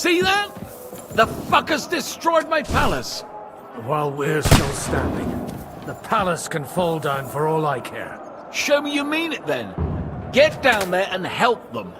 See that? The fuckers destroyed my palace. While we're still standing, the palace can fall down for all I care. Show me you mean it then. Get down there and help them.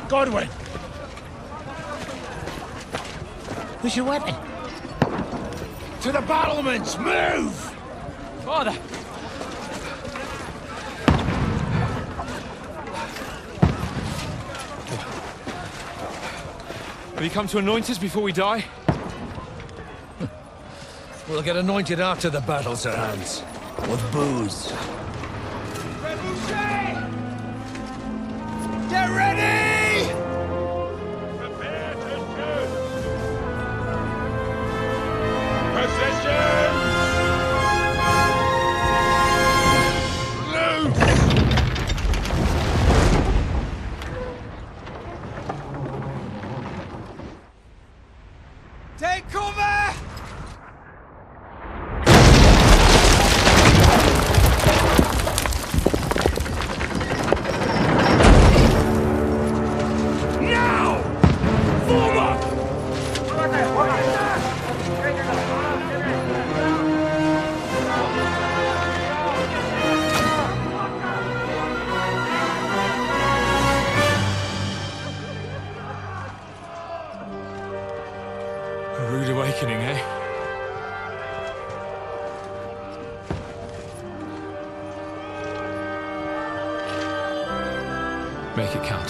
Godwin! Where's your weapon? To the battlements! Move! Father! Have you come to anoint us before we die? We'll get anointed after the battle, Sir Hans. With booze. Get ready! Take cover! Now! Form up! A rude awakening, eh? Make it count.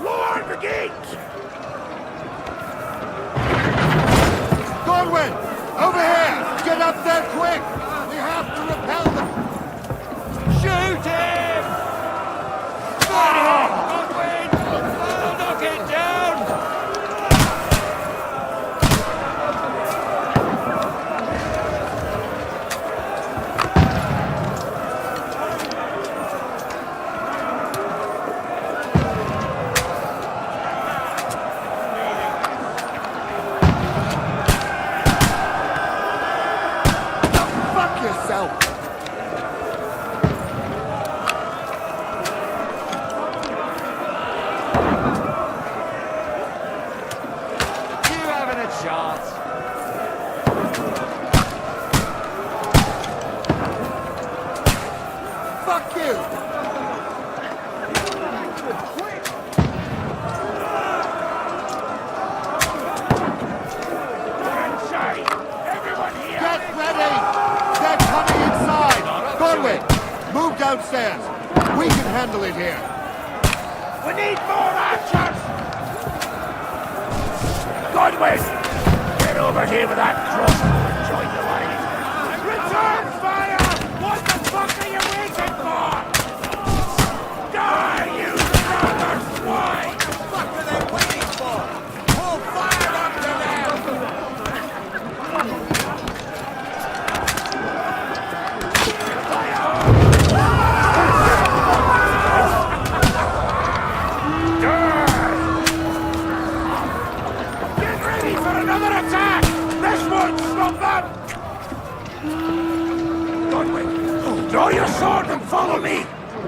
Lower the gate! Godwin! Over here! Get up there quick! We have to repel them! Shoot him! Godwin! Oh, knock it down! Fuck yourself! You having a chance? Fuck you! Everyone here! Get ready! They're coming inside! Godwin! Move downstairs! We can handle it here! We need more archers! Godwin! Get over here with that crossbow and join the line! Return fire! What the fuck are you waiting for? Die, you brother swine! What the fuck are they waiting for? Pull fire after them! Get ready for another attack! This won't stop them! Godwin, draw your sword and follow me!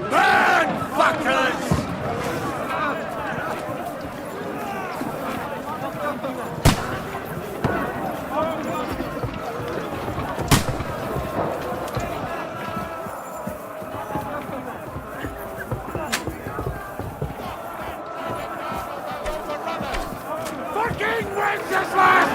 Burn, fuckers! For King Wenceslaus!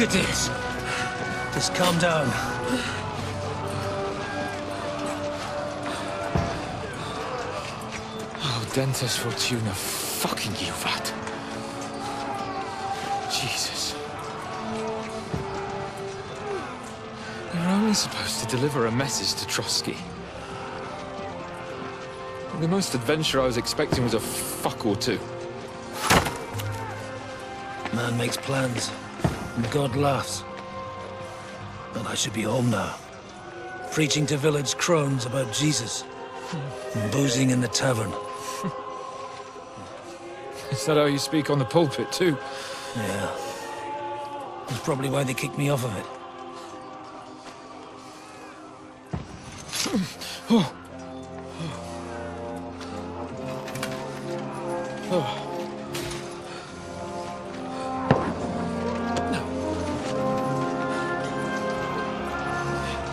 at this. Just calm down. Oh, Dentes Fortuna, fucking you, Vat. Jesus. You're only supposed to deliver a message to Trosky. The most adventure I was expecting was a fuck or two. Man makes plans, and God laughs. But I should be home now. Preaching to village crones about Jesus. And boozing in the tavern. Is that how you speak on the pulpit, too? Yeah. That's probably why they kicked me off of it. Oh.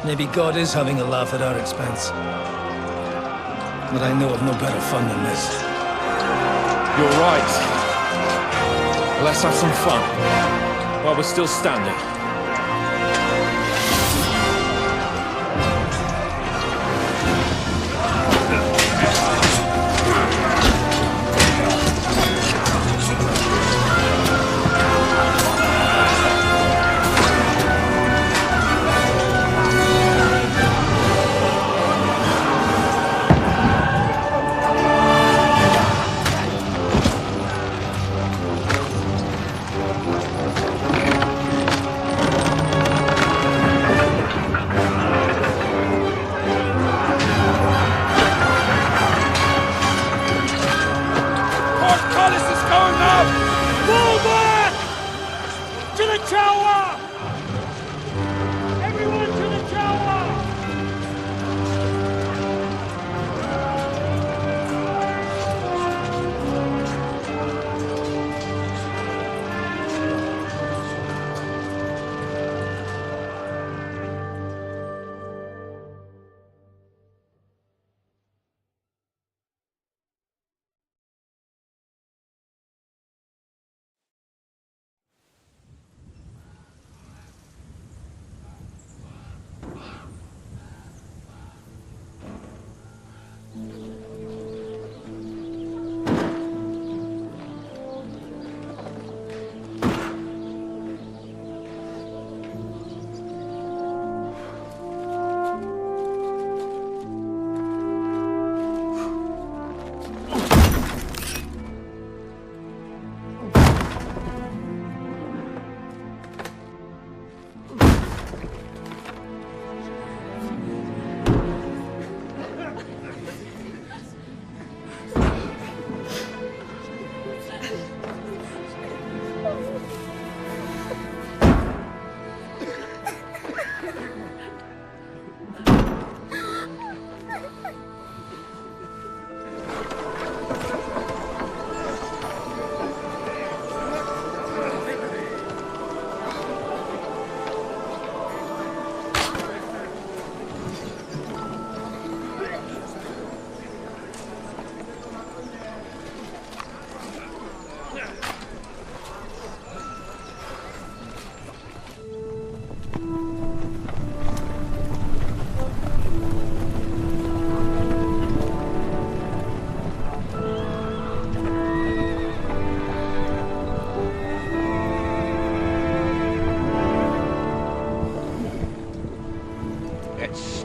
Maybe God is having a laugh at our expense. But I know of no better fun than this. You're right. Let's have some fun. While we're still standing.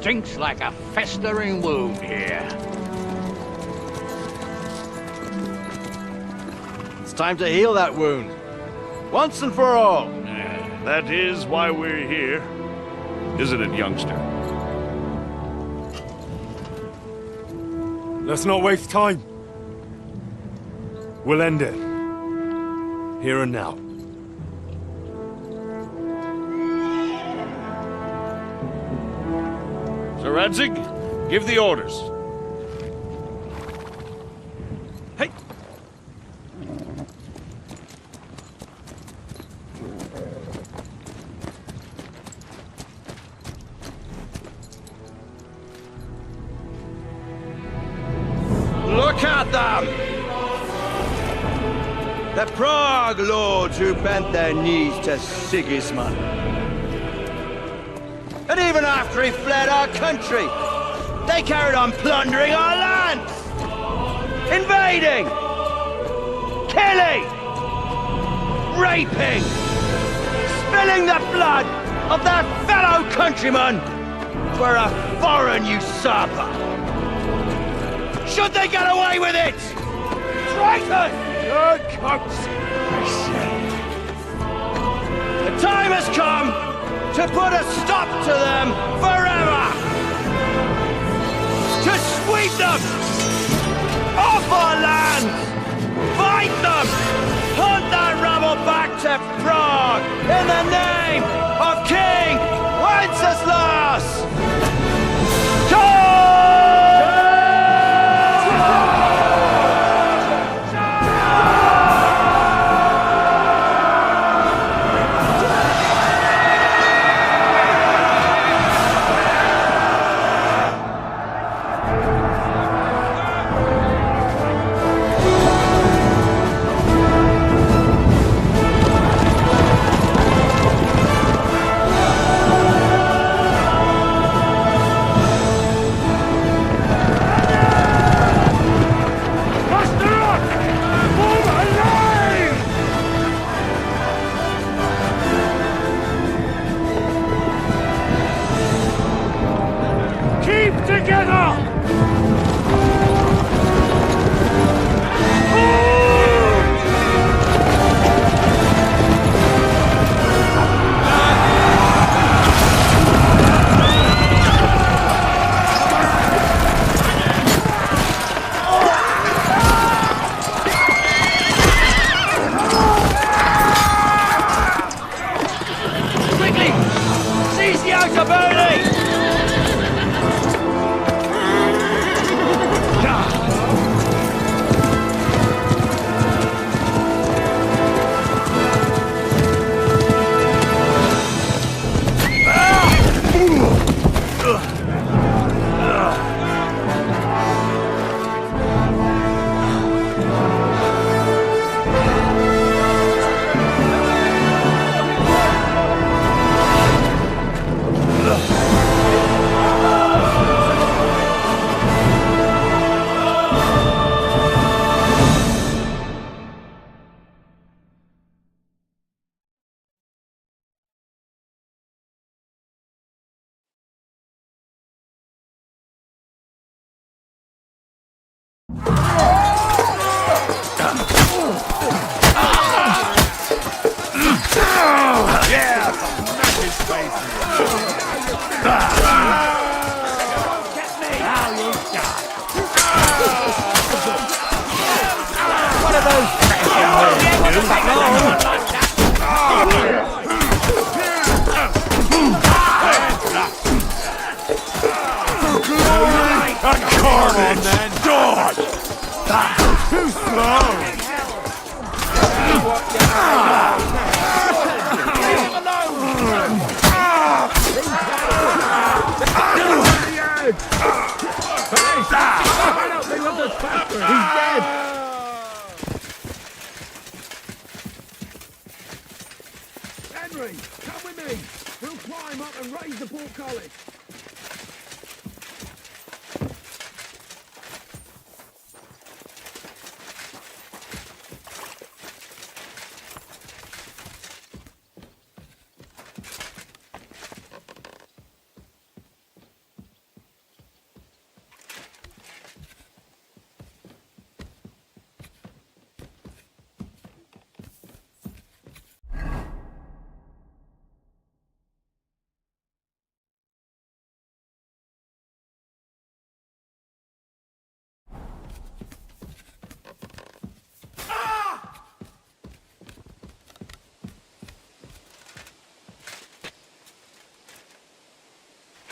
Stinks like a festering wound here. It's time to heal that wound. Once and for all. That is why we're here. Isn't it, youngster? Let's not waste time. We'll end it. Here and now. Sir Radzig, give the orders. Hey! Look at them! The Prague lords who bent their knees to Sigismund. And even after he fled our country, they carried on plundering our lands, invading, killing, raping, spilling the blood of their fellow countrymen for a foreign usurper. Should they get away with it? Traitor! Good coats! The time has come to put a stop to them forever! To sweep them off our land! Fight them! Hunt that rabble back to Prague in the name of King Wenceslaus! Henry, come with me. We'll climb up and raise the portcullis.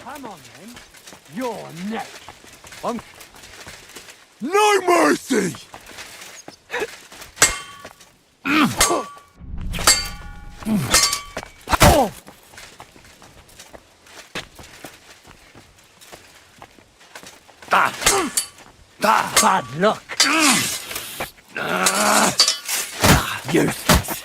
Come on, then. You're next. No mercy! Bad luck. Useless.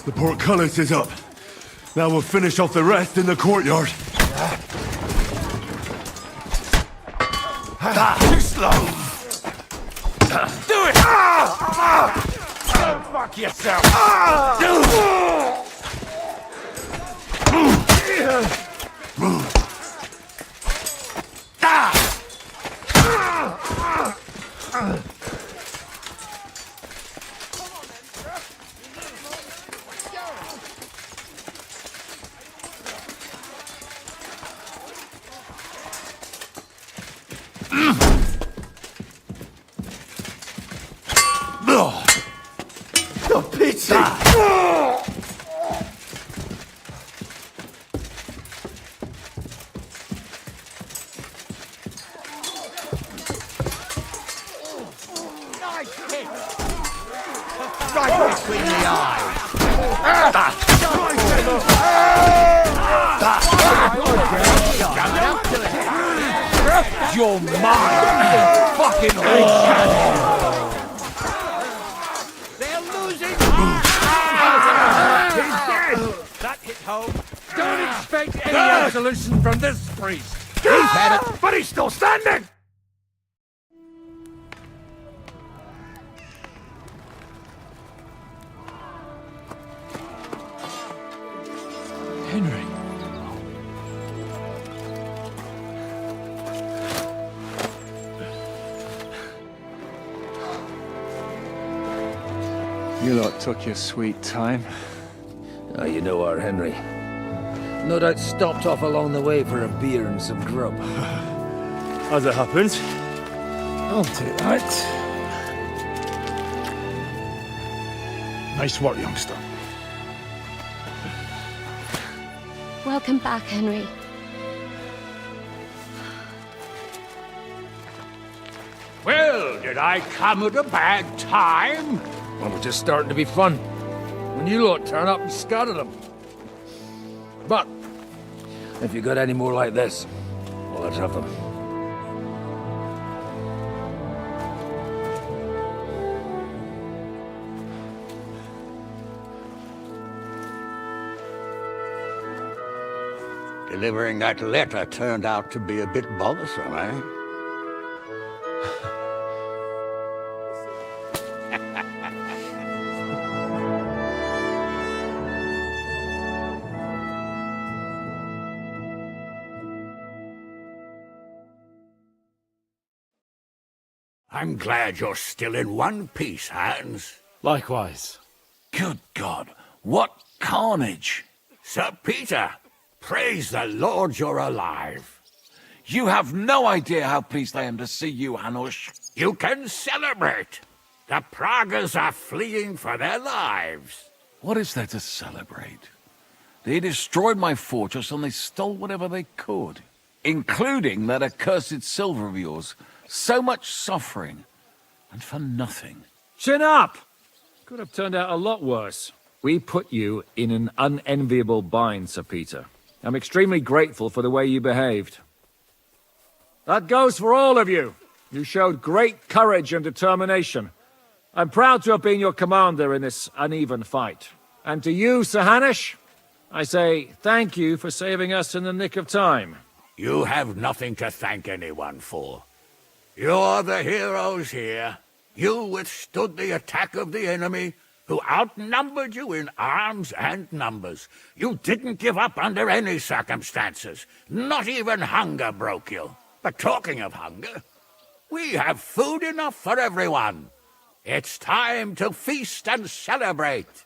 The portcullis is up. Now we'll finish off the rest in the courtyard. Too slow. Do it! Go fuck yourself! The pity! Nice hit! Right between the eyes! You're mine! Fucking hell! They're losing! He's dead! That hit home. Don't expect any absolution from this priest. He's had it, but he's still standing! Henry. You lot took your sweet time. Ah, you know our Henry. No doubt stopped off along the way for a beer and some grub. As it happens. I'll take that. Nice work, youngster. Welcome back, Henry. Well, did I come at a bad time? Well, we're just starting to be fun. When you lot turn up and scatter them. But, if you got any more like this, well, let's have them. Delivering that letter turned out to be a bit bothersome, eh? I'm glad you're still in one piece, Hans. Likewise. Good God, what carnage! Sir Peter, praise the Lord you're alive. You have no idea how pleased I am to see you, Hanush. You can celebrate. The Pragas are fleeing for their lives. What is there to celebrate? They destroyed my fortress and they stole whatever they could, including that accursed silver of yours. So much suffering, and for nothing. Chin up! Could have turned out a lot worse. We put you in an unenviable bind, Sir Peter. I'm extremely grateful for the way you behaved. That goes for all of you. You showed great courage and determination. I'm proud to have been your commander in this uneven fight. And to you, Sir Hanush, I say thank you for saving us in the nick of time. You have nothing to thank anyone for. You're the heroes here. You withstood the attack of the enemy, who outnumbered you in arms and numbers. You didn't give up under any circumstances. Not even hunger broke you. But talking of hunger, we have food enough for everyone. It's time to feast and celebrate.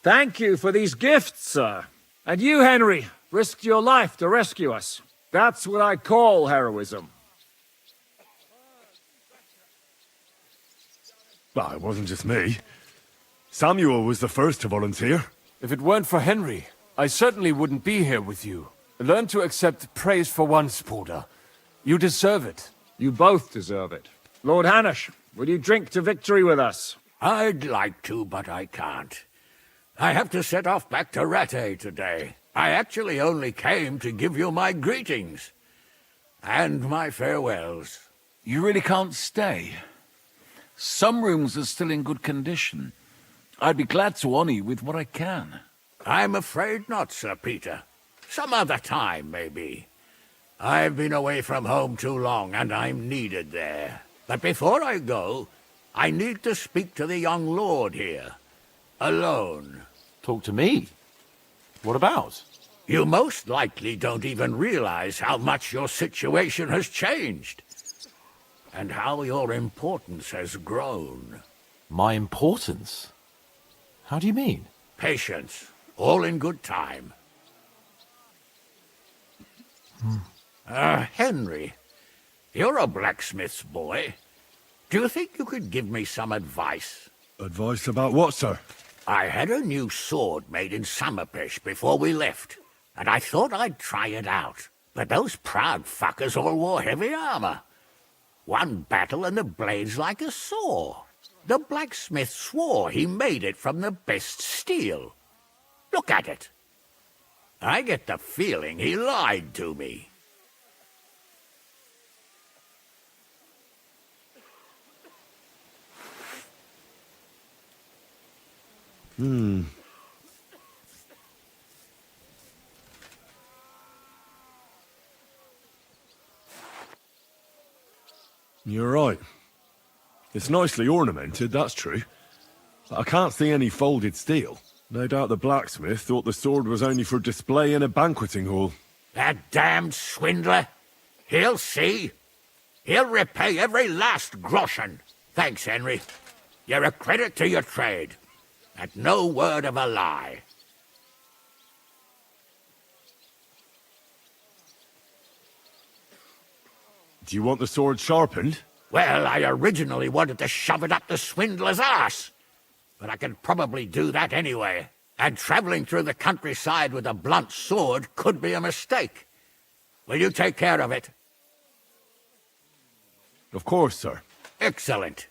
Thank you for these gifts, sir. And you, Henry, risked your life to rescue us. That's what I call heroism. Well, it wasn't just me. Samuel was the first to volunteer. If it weren't for Henry, I certainly wouldn't be here with you. Learn to accept praise for once, Porter. You deserve it. You both deserve it. Lord Hanush, will you drink to victory with us? I'd like to, but I can't. I have to set off back to Rattay today. I actually only came to give you my greetings. And my farewells. You really can't stay? Some rooms are still in good condition. I'd be glad to honor you with what I can. I'm afraid not, Sir Peter. Some other time, maybe. I've been away from home too long, and I'm needed there. But before I go, I need to speak to the young lord here. Alone. Talk to me? What about? You most likely don't even realize how much your situation has changed. And how your importance has grown. My importance? How do you mean? Patience. All in good time. Henry, you're a blacksmith's boy. Do you think you could give me some advice? Advice about what, sir? I had a new sword made in Summerpish before we left, and I thought I'd try it out. But those proud fuckers all wore heavy armor. One battle and the blade's like a saw. The blacksmith swore he made it from the best steel. Look at it. I get the feeling he lied to me. You're right. It's nicely ornamented, that's true. But I can't see any folded steel. No doubt the blacksmith thought the sword was only for display in a banqueting hall. That damned swindler. He'll see. He'll repay every last groschen. Thanks, Henry. You're a credit to your trade. And no word of a lie. Do you want the sword sharpened? Well, I originally wanted to shove it up the swindler's arse. But I can probably do that anyway. And traveling through the countryside with a blunt sword could be a mistake. Will you take care of it? Of course, sir. Excellent.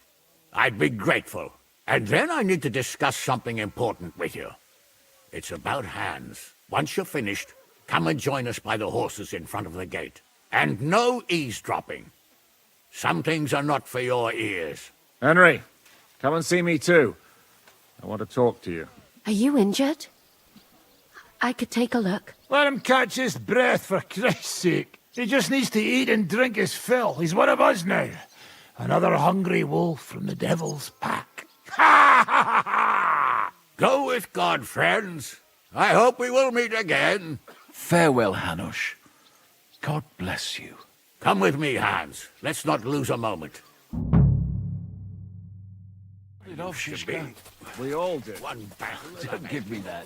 I'd be grateful. And then I need to discuss something important with you. It's about Hans. Once you're finished, come and join us by the horses in front of the gate. And no eavesdropping. Some things are not for your ears. Henry, come and see me too. I want to talk to you. Are you injured? I could take a look. Let him catch his breath, for Christ's sake. He just needs to eat and drink his fill. He's one of us now. Another hungry wolf from the devil's pack. Ha ha ha! Go with God, friends. I hope we will meet again. Farewell, Hanush. God bless you. Come with me, Hans. Let's not lose a moment. We all did. One battle. Don't give me that.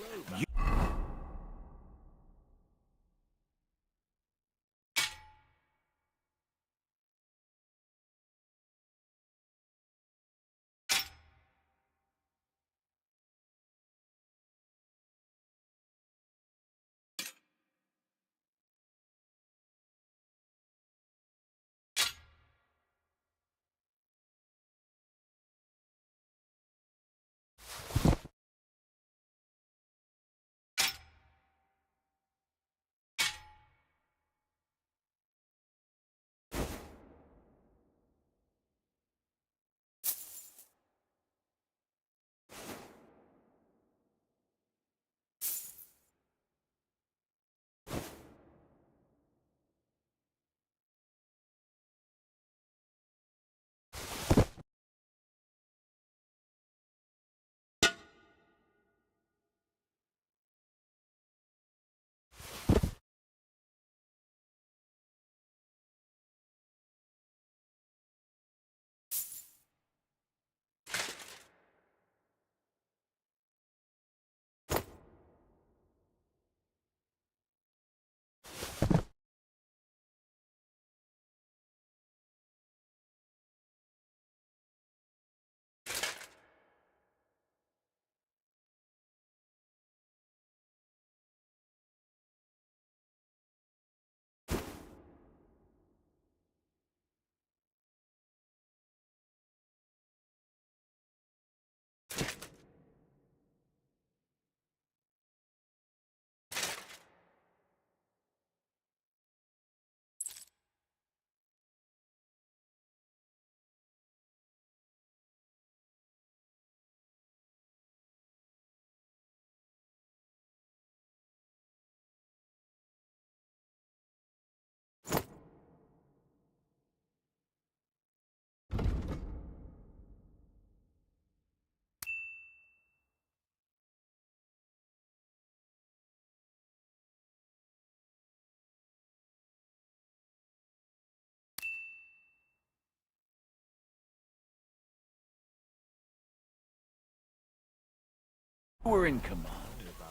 were in command,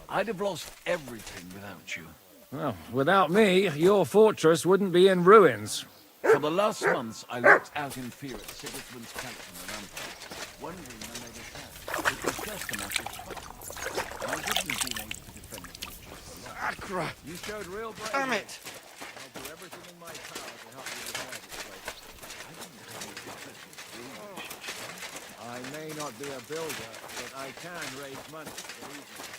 I'd have lost everything without you. Well, without me, your fortress wouldn't be in ruins. For the last months, I looked out in fear at Sigismund's captain and rampart, wondering when they would come. It was just a matter of time. I wouldn't have been able to defend the fortress alone. Accra! You showed real bravery. Damn it! I'll do everything in my power to help you repair this place. I may not be a builder, but I can raise money for easy.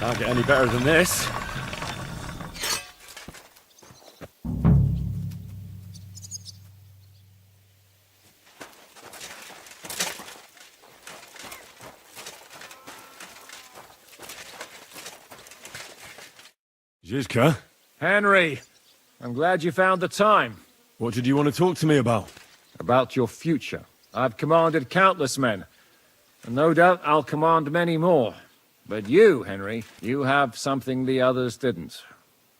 Can't get any better than this. Zizka? Henry, I'm glad you found the time. What did you want to talk to me about? About your future. I've commanded countless men, and no doubt I'll command many more. But you, Henry, you have something the others didn't.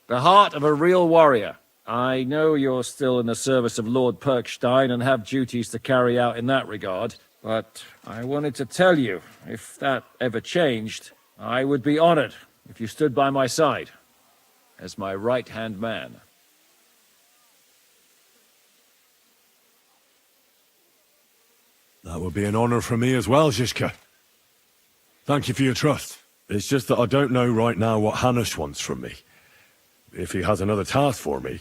The heart of a real warrior. I know you're still in the service of Lord Perkstein and have duties to carry out in that regard, but I wanted to tell you, if that ever changed, I would be honored if you stood by my side, as my right-hand man. That would be an honor for me as well, Zizka. Thank you for your trust. It's just that I don't know right now what Hanush wants from me. If he has another task for me.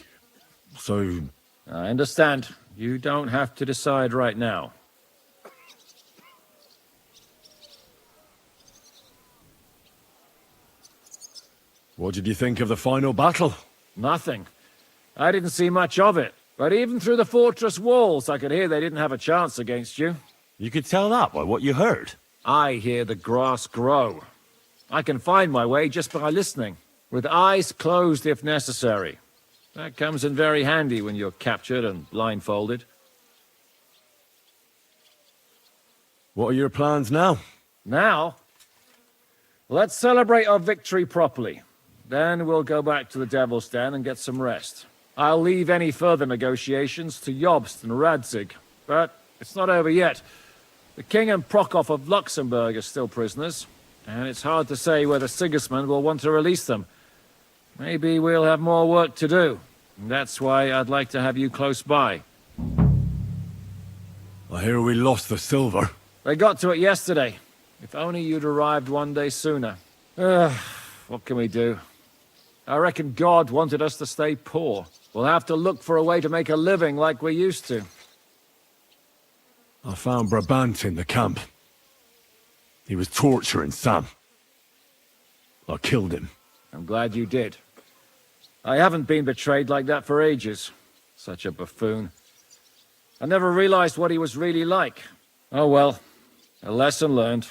So... I understand. You don't have to decide right now. What did you think of the final battle? Nothing. I didn't see much of it. But even through the fortress walls, I could hear they didn't have a chance against you. You could tell that by what you heard. I hear the grass grow. I can find my way just by listening, with eyes closed if necessary. That comes in very handy when you're captured and blindfolded. What are your plans now? Now? Let's celebrate our victory properly. Then we'll go back to the Devil's Den and get some rest. I'll leave any further negotiations to Jobst and Radzig, but it's not over yet. The King and Prokop of Luxembourg are still prisoners, and it's hard to say whether Sigismund will want to release them. Maybe we'll have more work to do, and that's why I'd like to have you close by. I hear we lost the silver. They got to it yesterday. If only you'd arrived one day sooner. What can we do? I reckon God wanted us to stay poor. We'll have to look for a way to make a living like we used to. I found Brabant in the camp. He was torturing Sam. I killed him. I'm glad you did. I haven't been betrayed like that for ages. Such a buffoon. I never realized what he was really like. Oh well, a lesson learned.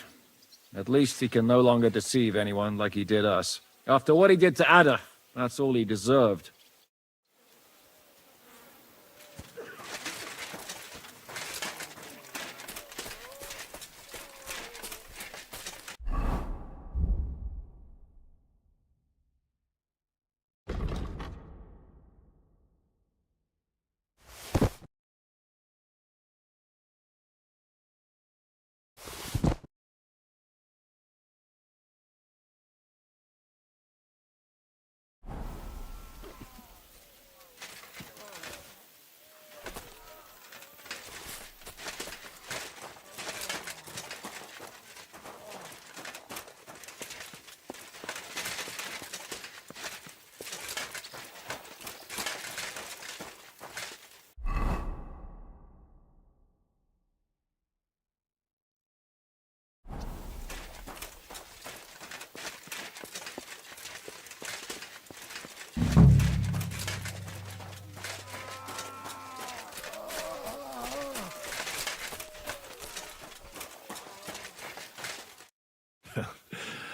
At least he can no longer deceive anyone like he did us. After what he did to Ada, that's all he deserved.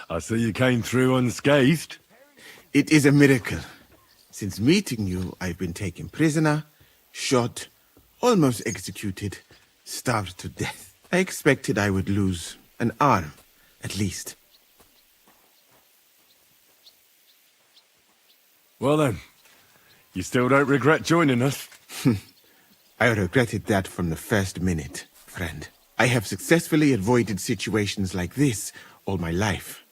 I see you came through unscathed. It is a miracle. Since meeting you, I've been taken prisoner, shot, almost executed, starved to death. I expected I would lose an arm, at least. Well then, you still don't regret joining us? I regretted that from the first minute, friend. I have successfully avoided situations like this all my life.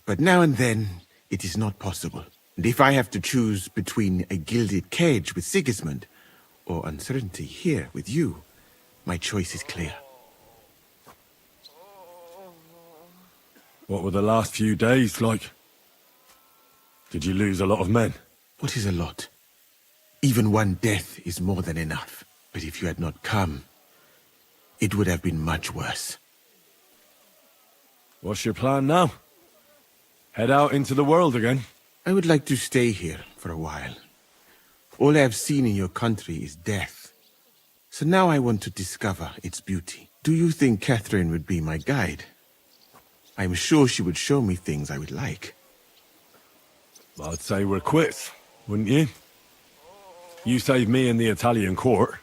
But now and then, it is not possible. And if I have to choose between a gilded cage with Sigismund or uncertainty here with you, my choice is clear. What were the last few days like? Did you lose a lot of men? What is a lot? Even one death is more than enough. But if you had not come, it would have been much worse. What's your plan now? Head out into the world again? I would like to stay here for a while. All I have seen in your country is death. So now I want to discover its beauty. Do you think Catherine would be my guide? I'm sure she would show me things I would like. I'd say we're quits, wouldn't you? You saved me in the Italian court,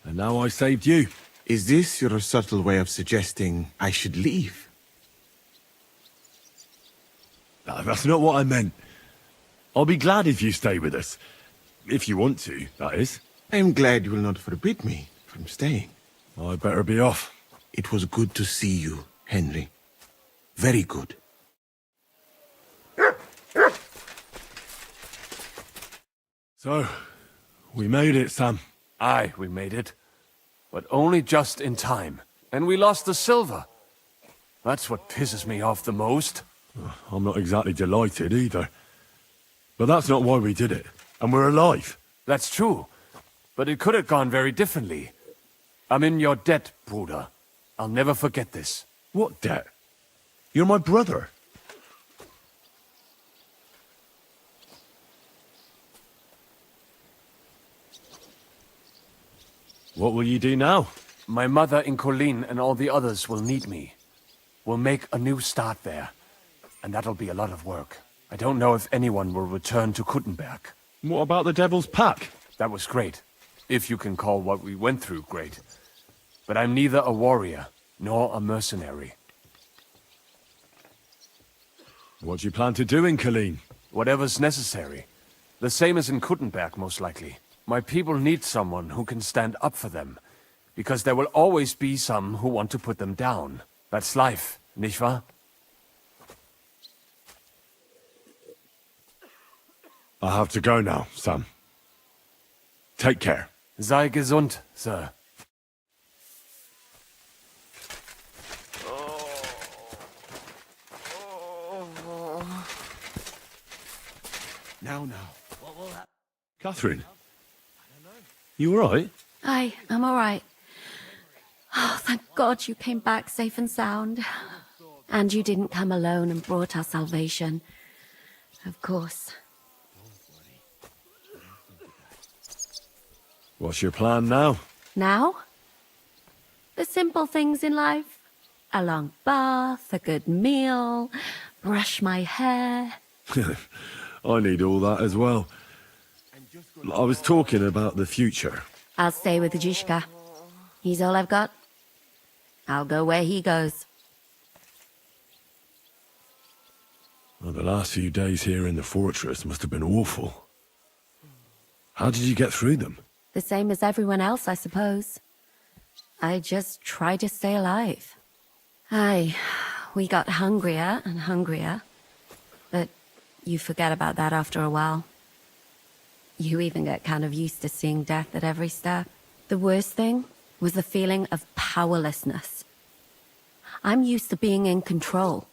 and now I saved you. Is this your subtle way of suggesting I should leave? No, that's not what I meant. I'll be glad if you stay with us. If you want to, that is. I am glad you will not forbid me from staying. I'd better be off. It was good to see you, Henry. Very good. So, we made it, Sam. Aye, we made it. But only just in time. And we lost the silver. That's what pisses me off the most. I'm not exactly delighted either. But that's not why we did it. And we're alive. That's true. But it could have gone very differently. I'm in your debt, Bruder. I'll never forget this. What debt? You're my brother. What will you do now? My mother in Colleen and all the others will need me. We'll make a new start there. And that'll be a lot of work. I don't know if anyone will return to Kuttenberg. What about the Devil's Pack? That was great. If you can call what we went through great. But I'm neither a warrior, nor a mercenary. What do you plan to do in Colleen? Whatever's necessary. The same as in Kuttenberg, most likely. My people need someone who can stand up for them. Because there will always be some who want to put them down. That's life, nicht wahr? I have to go now, Sam. Take care. Sei gesund, Sir. Now. Catherine? You alright? I'm all right. Oh, thank God you came back safe and sound. And you didn't come alone and brought our salvation. Of course. What's your plan now? Now? The simple things in life. A long bath, a good meal, brush my hair. I need all that as well. I was talking about the future. I'll stay with Zizka. He's all I've got. I'll go where he goes. Well, the last few days here in the fortress must have been awful. How did you get through them? The same as everyone else, I suppose. I just try to stay alive. Aye, we got hungrier and hungrier. But you forget about that after a while. You even get kind of used to seeing death at every step. The worst thing was the feeling of powerlessness. I'm used to being in control.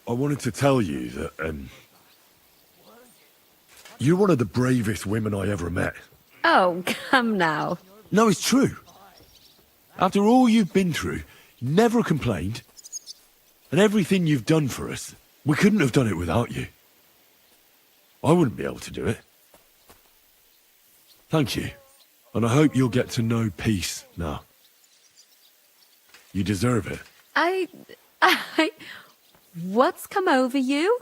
I wanted to tell you that, you're one of the bravest women I ever met. Oh, come now. No, it's true. After all you've been through, you never complained. And everything you've done for us, we couldn't have done it without you. I wouldn't be able to do it. Thank you. And I hope you'll get to know peace now. You deserve it. What's come over you?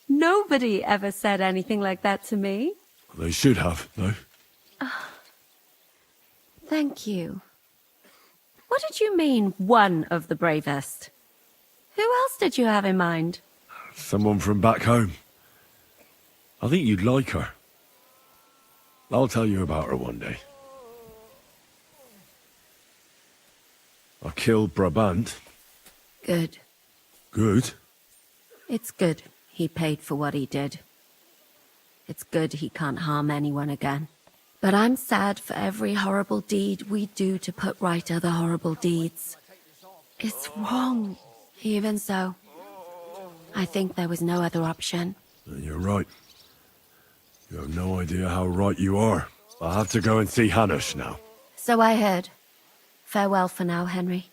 Nobody ever said anything like that to me. They should have, though. Thank you. What did you mean, one of the bravest? Who else did you have in mind? Someone from back home. I think you'd like her. I'll tell you about her one day. I killed Brabant. Good. Good? It's good he paid for what he did. It's good he can't harm anyone again. But I'm sad for every horrible deed we do to put right other horrible deeds. It's wrong. Even so, I think there was no other option. You're right. You have no idea how right you are. I'll have to go and see Hanush now. So I heard. Farewell for now, Henry.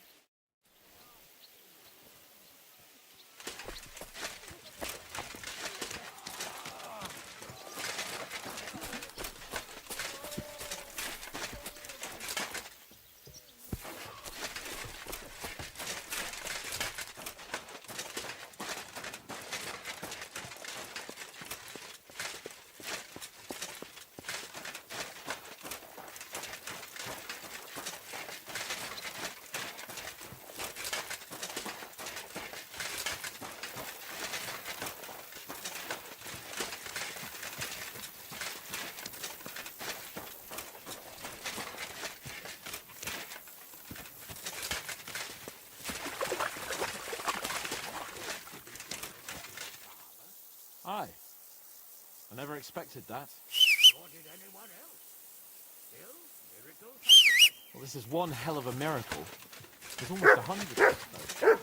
Aye. I never expected that. Well, this is one hell of a miracle. There's almost 100 though.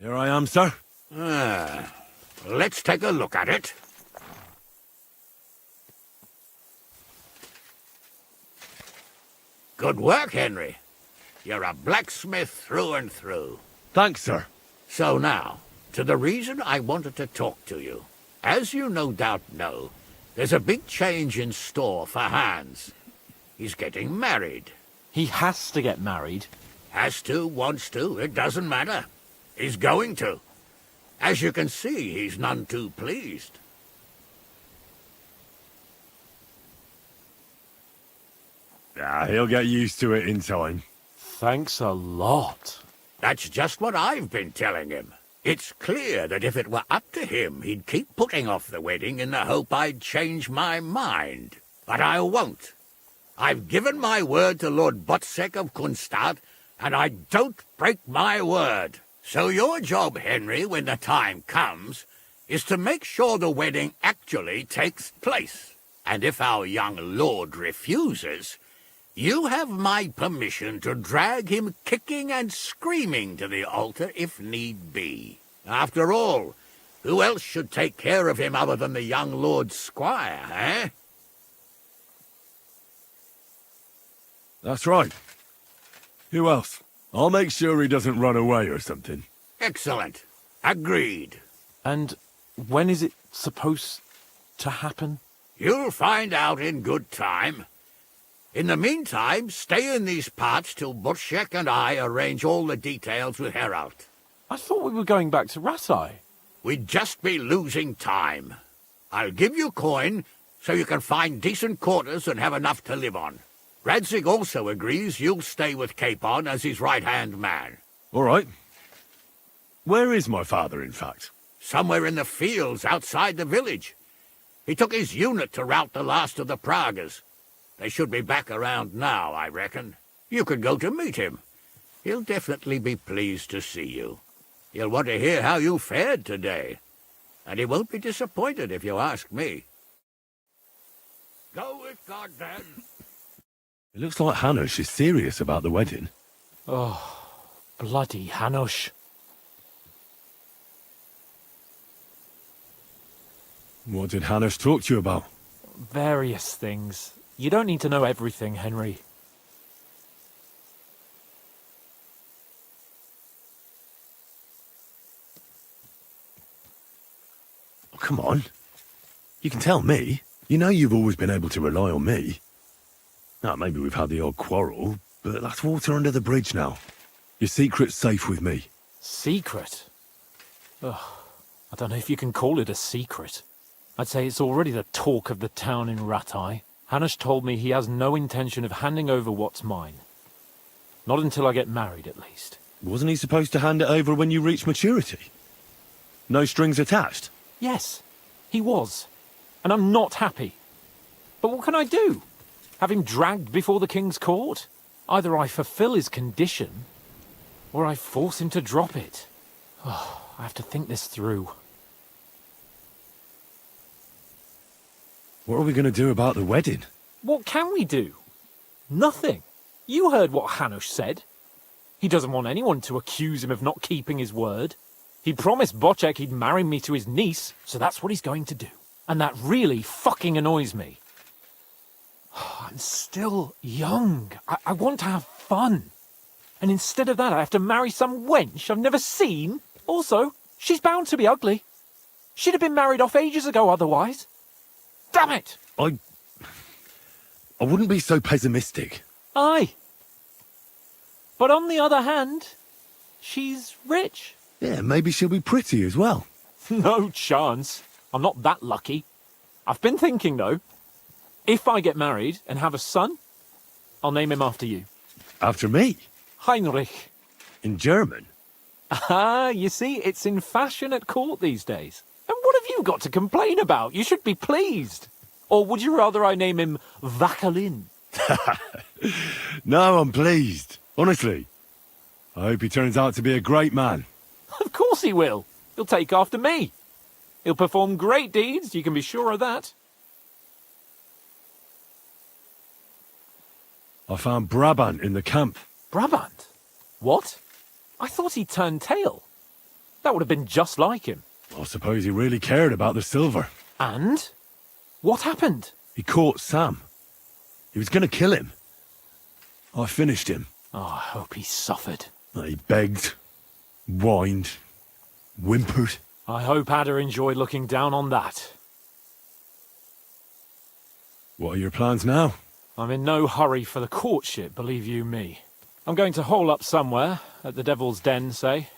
Here I am, sir. Let's take a look at it. Good work, Henry. You're a blacksmith through and through. Thanks, sir. So now, to the reason I wanted to talk to you. As you no doubt know, there's a big change in store for Hans. He's getting married. He has to get married. Has to, wants to, it doesn't matter. He's going to. As you can see, he's none too pleased. He'll get used to it in time. Thanks a lot. That's just what I've been telling him. It's clear that if it were up to him, he'd keep putting off the wedding in the hope I'd change my mind. But I won't. I've given my word to Lord Botsek of Kunstad, and I don't break my word. So your job, Henry, when the time comes, is to make sure the wedding actually takes place. And if our young lord refuses, you have my permission to drag him kicking and screaming to the altar if need be. After all, who else should take care of him other than the young lord's squire, eh? That's right. Who else? I'll make sure he doesn't run away or something. Excellent. Agreed. And when is it supposed to happen? You'll find out in good time. In the meantime, stay in these parts till Botsek and I arrange all the details with Herald. I thought we were going back to Rattay. We'd just be losing time. I'll give you coin so you can find decent quarters and have enough to live on. Radzig also agrees you'll stay with Capon as his right-hand man. All right. Where is my father, in fact? Somewhere in the fields outside the village. He took his unit to rout the last of the Pragas. They should be back around now, I reckon. You could go to meet him. He'll definitely be pleased to see you. He'll want to hear how you fared today. And he won't be disappointed if you ask me. Go with God, then. It looks like Hanush is serious about the wedding. Oh, bloody Hanush. What did Hanush talk to you about? Various things. You don't need to know everything, Henry. Oh, come on. You can tell me. You know you've always been able to rely on me. Now, maybe we've had the odd quarrel, but that's water under the bridge now. Your secret's safe with me. Secret? Ugh, I don't know if you can call it a secret. I'd say it's already the talk of the town in Rattay. Hanush told me he has no intention of handing over what's mine. Not until I get married, at least. Wasn't he supposed to hand it over when you reach maturity? No strings attached? Yes, he was. And I'm not happy. But what can I do? Have him dragged before the king's court? Either I fulfill his condition, or I force him to drop it. Oh, I have to think this through. What are we going to do about the wedding? What can we do? Nothing. You heard what Hanush said. He doesn't want anyone to accuse him of not keeping his word. He promised Bocek he'd marry me to his niece, so that's what he's going to do. And that really fucking annoys me. I'm still young. I want to have fun. And instead of that, I have to marry some wench I've never seen. Also, she's bound to be ugly. She'd have been married off ages ago otherwise. Damn it! I wouldn't be so pessimistic. Aye. But on the other hand, she's rich. Yeah, maybe she'll be pretty as well. No chance. I'm not that lucky. I've been thinking, though. If I get married and have a son, I'll name him after you. After me? Heinrich. In German? Ah, you see, it's in fashion at court these days. And what have you got to complain about? You should be pleased. Or would you rather I name him Vacalin? No, I'm pleased. Honestly. I hope he turns out to be a great man. Of course he will. He'll take after me. He'll perform great deeds, you can be sure of that. I found Brabant in the camp. Brabant? What? I thought he turned tail. That would have been just like him. I suppose he really cared about the silver. And? What happened? He caught Sam. He was going to kill him. I finished him. Oh, I hope he suffered. He begged, whined, whimpered. I hope Ada enjoyed looking down on that. What are your plans now? I'm in no hurry for the courtship, believe you me. I'm going to hole up somewhere, at the Devil's Den, say,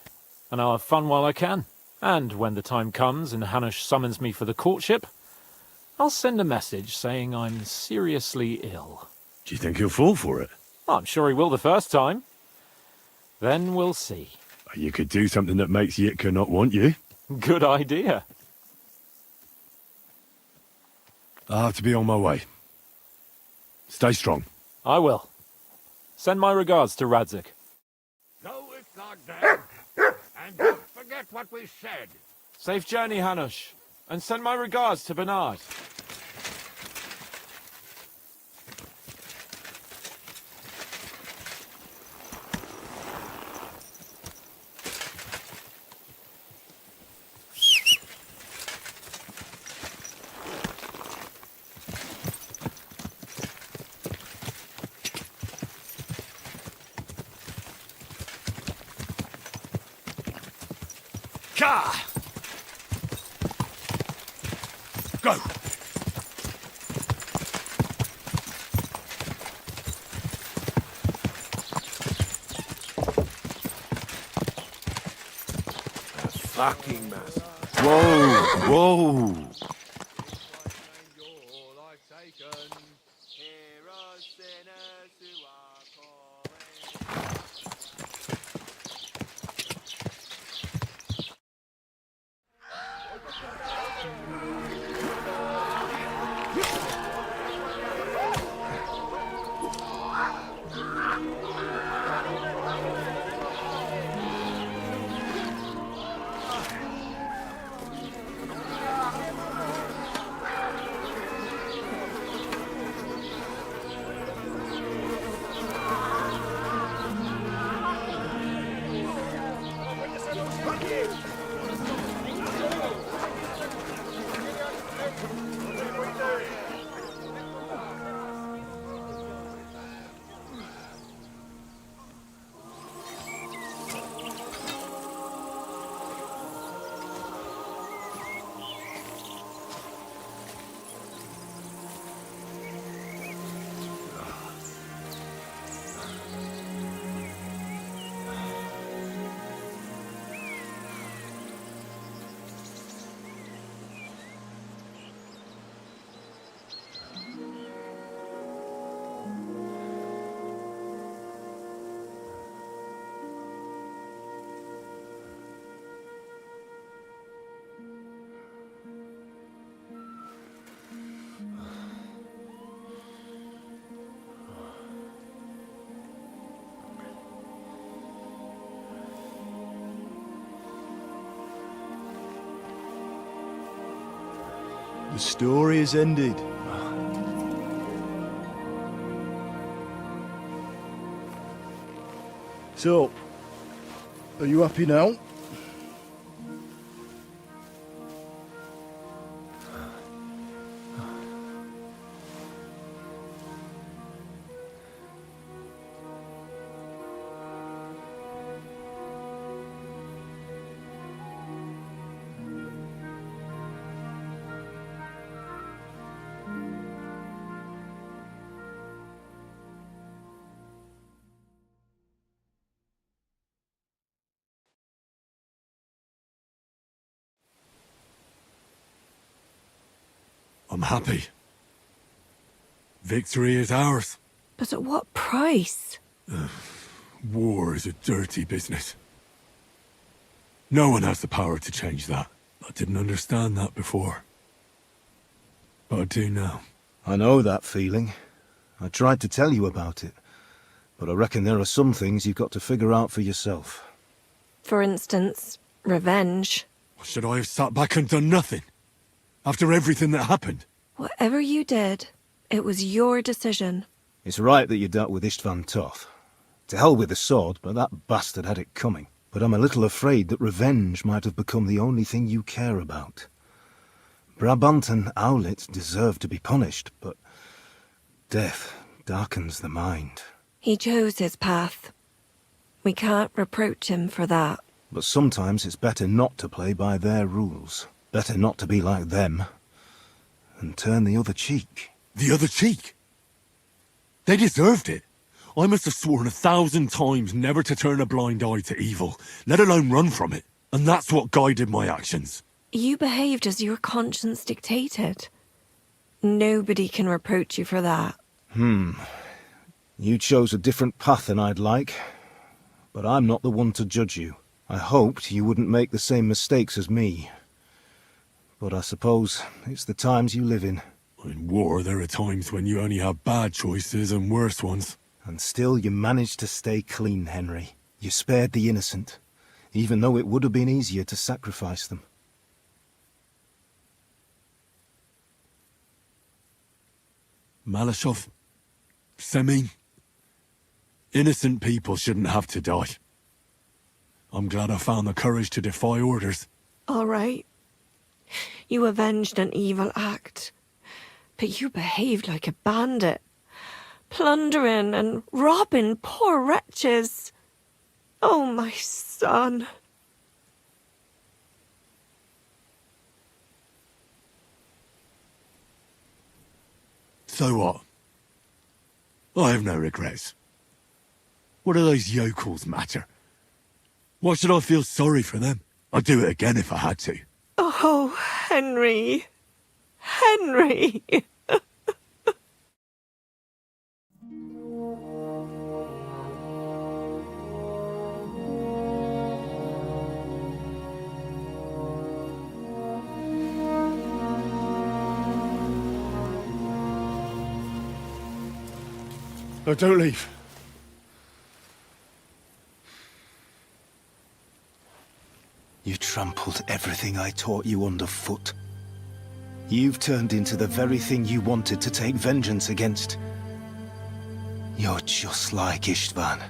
and I'll have fun while I can. And when the time comes and Hanush summons me for the courtship, I'll send a message saying I'm seriously ill. Do you think he'll fall for it? I'm sure he will the first time. Then we'll see. You could do something that makes Yitka not want you. Good idea. I'll have to be on my way. Stay strong. I will. Send my regards to Radzig. Go with God, then. And don't forget what we said. Safe journey, Hanush. And send my regards to Bernard. Go! Fucking mess. Whoa! Whoa! The story is ended. So, are you happy now? I'm happy. Victory is ours. But at what price? War is a dirty business. No one has the power to change that. I didn't understand that before. But I do now. I know that feeling. I tried to tell you about it. But I reckon there are some things you've got to figure out for yourself. For instance, revenge. Should I have sat back and done nothing? After everything that happened? Whatever you did, it was your decision. It's right that you dealt with Istvan Toth. To hell with the sword, but that bastard had it coming. But I'm a little afraid that revenge might have become the only thing you care about. Brabant and Owlet deserve to be punished, but death darkens the mind. He chose his path. We can't reproach him for that. But sometimes it's better not to play by their rules. Better not to be like them. And turn the other cheek. The other cheek? They deserved it. I must have sworn 1,000 times never to turn a blind eye to evil, let alone run from it. And that's what guided my actions. You behaved as your conscience dictated. Nobody can reproach you for that. You chose a different path than I'd like. But I'm not the one to judge you. I hoped you wouldn't make the same mistakes as me. But I suppose it's the times you live in. In war, there are times when you only have bad choices and worse ones. And still you managed to stay clean, Henry. You spared the innocent, even though it would have been easier to sacrifice them. Malashov, Semyon, innocent people shouldn't have to die. I'm glad I found the courage to defy orders. All right. You avenged an evil act. But you behaved like a bandit. Plundering and robbing poor wretches. Oh, my son. So what? I have no regrets. What do those yokels matter? Why should I feel sorry for them? I'd do it again if I had to. Oh, Henry. Henry. No, don't leave. You trampled everything I taught you underfoot. You've turned into the very thing you wanted to take vengeance against. You're just like Istvan.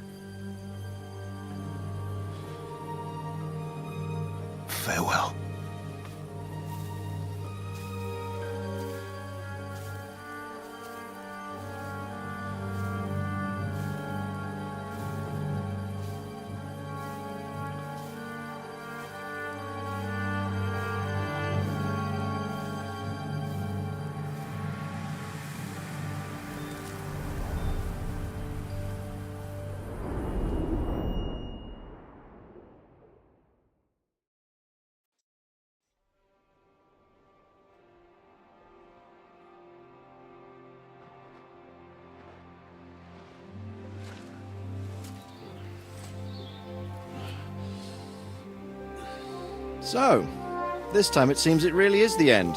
Farewell. So, this time it seems it really is the end.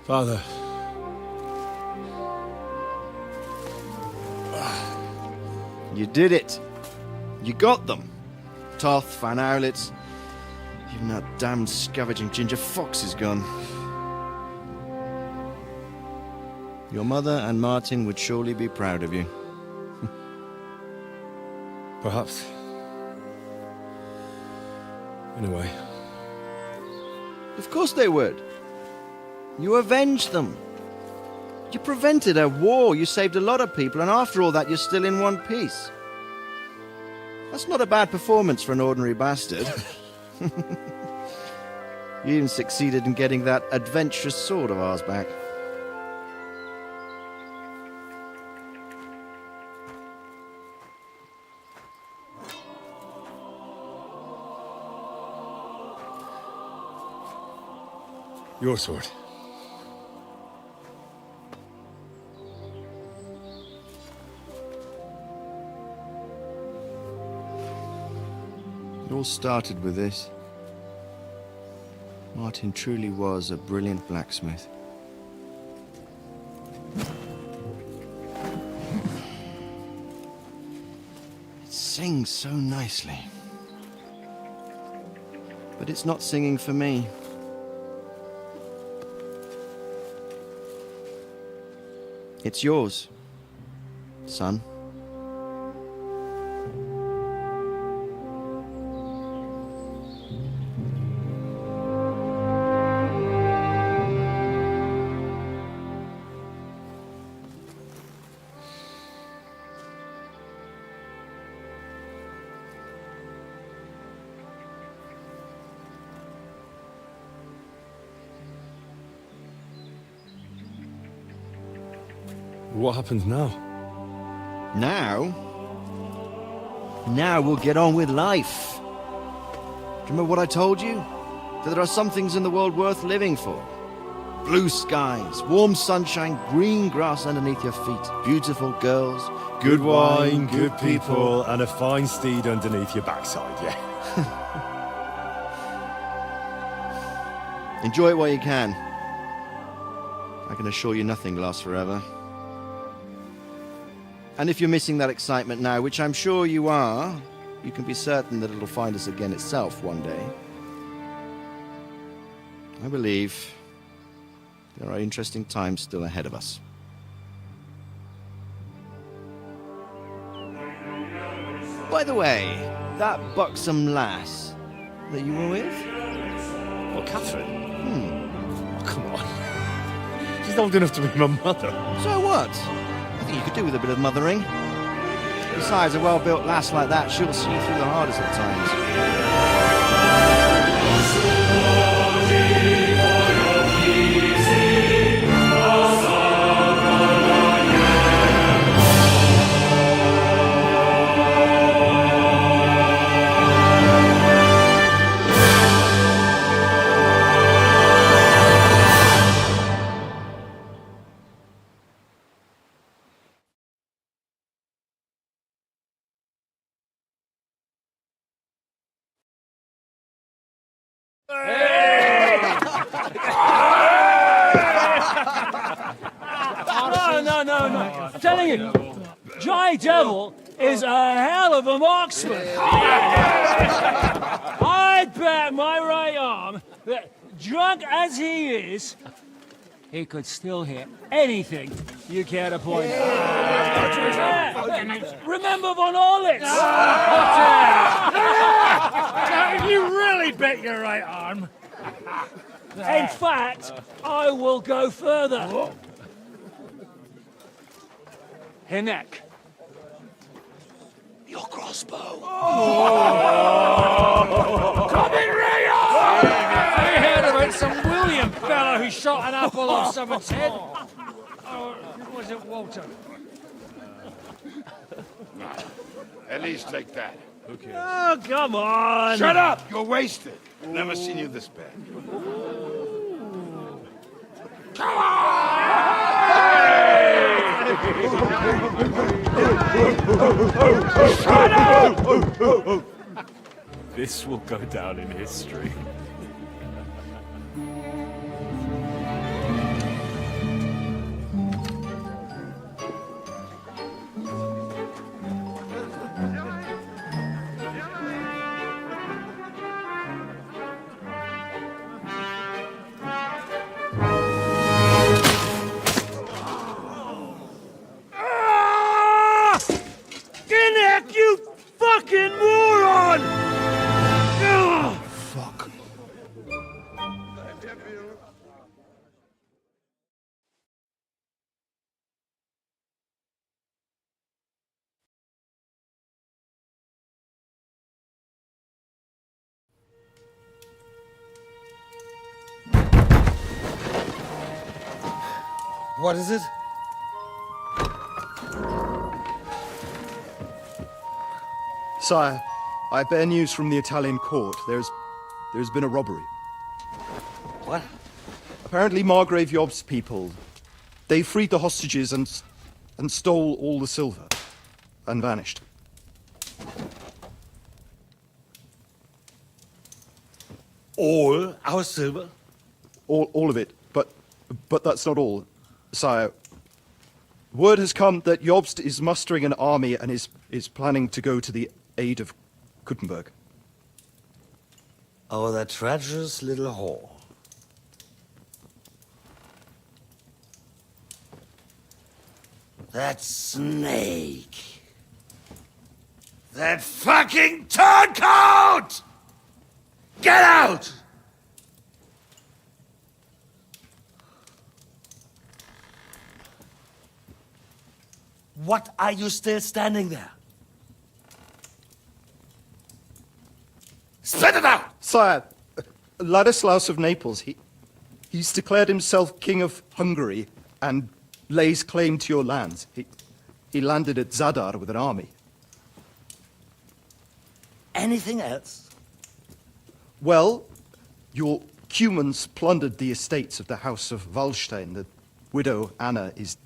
Father. You did it. You got them. Toth, Van Owlitz. Even that damned scavenging ginger fox is gone. Your mother and Martin would surely be proud of you. Perhaps. In a way. Of course they would. You avenged them. You prevented a war, you saved a lot of people, and after all that you're still in one piece. That's not a bad performance for an ordinary bastard. You even succeeded in getting that adventurous sword of ours back. Your sword. It all started with this. Martin truly was a brilliant blacksmith. It sings so nicely. But it's not singing for me. It's yours, son. What happens now? Now? Now we'll get on with life. Do you remember what I told you? That there are some things in the world worth living for. Blue skies, warm sunshine, green grass underneath your feet, beautiful girls, Good wine, good people, and a fine steed underneath your backside, yeah. Enjoy it while you can. I can assure you nothing lasts forever. And if you're missing that excitement now, which I'm sure you are, you can be certain that it'll find us again itself one day. I believe there are interesting times still ahead of us. By the way, that buxom lass that you were with? Oh, Catherine? Oh, come on. She's old enough to be my mother. So what? I think you could do with a bit of mothering. Besides, a well-built lass like that, she'll see you through the hardest of times. No. I'm telling you, Jai Devil is a hell of a marksman. I'd bet my right arm that, drunk as he is, he could still hit anything you care to point out. Remember von Orlitz? You really bet your right arm. In fact, I will go further. Hinek. Your crossbow. Come in, Rayo! I heard about some William fellow who shot an apple off someone's head. Or was it Walter? At least take that. Okay. Oh, come on! Shut up! You're wasted. Never seen you this bad. Come Shut up! This will go down in history. on! Fuck. What is it? Sire, I bear news from the Italian court. There's been a robbery. What? Apparently Margrave Yob's people, they freed the hostages and stole all the silver and vanished. All our silver? All of it, but that's not all, sire. Word has come that Jobst is mustering an army and is planning to go to the aid of Kuttenberg. Oh, that treacherous little whore. That snake. That fucking turncoat! Get out! What are you still standing there? Spit it out! Sire, Ladislaus of Naples, he's declared himself King of Hungary and lays claim to your lands. He landed at Zadar with an army. Anything else? Well, your Cumans plundered the estates of the House of Wallstein. The widow Anna is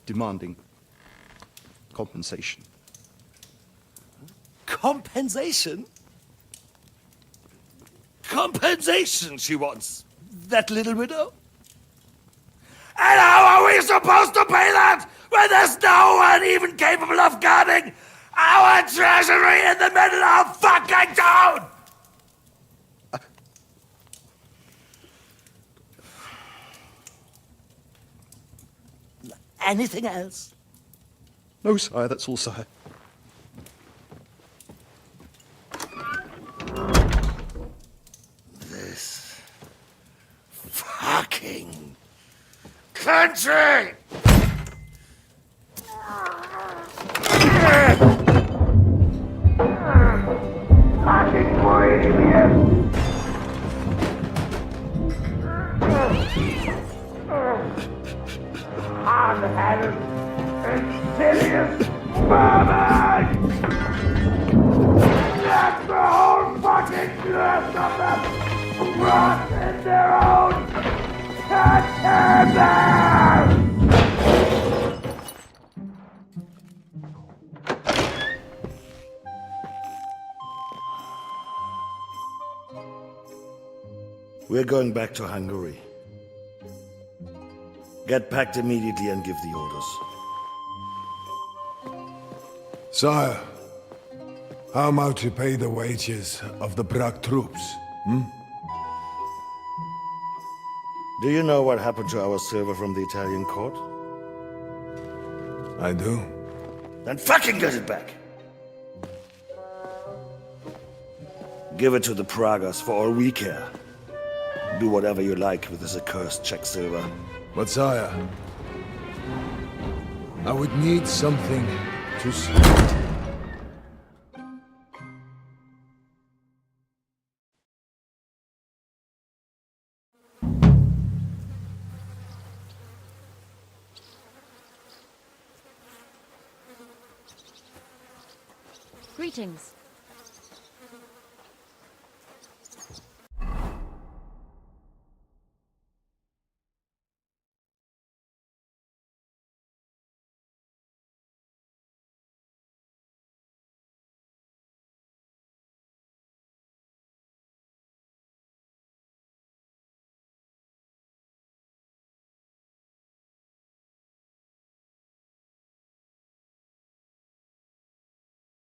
demanding compensation. Compensation? Compensation she wants. That little widow? And how are we supposed to pay that when there's no one even capable of guarding our treasury in the middle of fucking town? Anything else? No, sire, that's all, sire. This fucking country! Fucking Bohemian! Hard-headed, insidious vermin! That's the whole fucking curse of them! Rot in their own container! We're going back to Hungary. Get packed immediately and give the orders. Sire, how am I to pay the wages of the Prague troops? Do you know what happened to our silver from the Italian court? I do. Then fucking get it back! Give it to the Pragas for all we care. Do whatever you like with this accursed Czech silver. But sire, I would need something to see. Greetings.